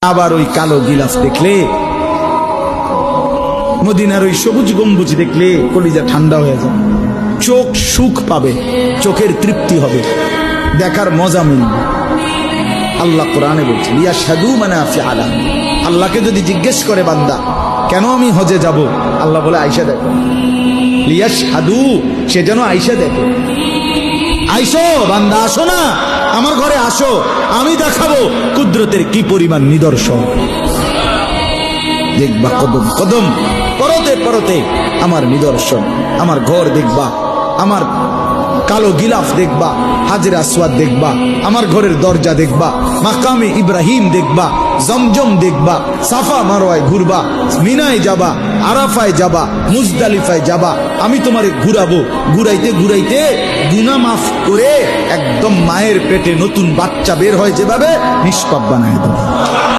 আবার ওই কালো গিলাফ দেখলে, মদিনার ওই সবুজ গম্বুজ দেখলে কলিজা ঠান্ডা হয়ে যায়, চোখ সুখ পাবে, চোখের তৃপ্তি হবে, দেখার মজা মিলবে। আল্লাহ কোরআনে বলছে লিয়াশহাদু মানাফিআ লাহুম। আল্লাহকে যদি জিজ্ঞেস করে বান্দা কেন আমি হজে যাব, আল্লাহ বলে আয়েশা দেখো, লিয়াশহাদু, সে যেন আয়েশা দেখে। আইসো বান্দা, আসো না আমার ঘরে, আসো, আমি দেখাবো কুদরতের কি পরিমাণ নিদর্শন। দেখবা কদম কদম, পরতে পরতে আমার নিদর্শন, আমার ঘর দেখবা, আমার কালো গিলাফ দেখবা, হাজরে আসওয়াদ দেখবা, আমার ঘরের দরজা দেখবা, মাকামে ইব্রাহিম দেখবা, জমজম দেখবা, সাফা মারওয়ায় ঘুরবা, মিনায় যাবা, আরাফায় যাবা, মুজদালিফায় যাবা, আমি তোমারে ঘুরাবো, ঘুরাইতে ঘুরাইতে গুনাহ মাফ করে একদম মায়ের পেটে নতুন বাচ্চা বের হয় যেভাবে, নিষ্পাপ বানায় দেবো।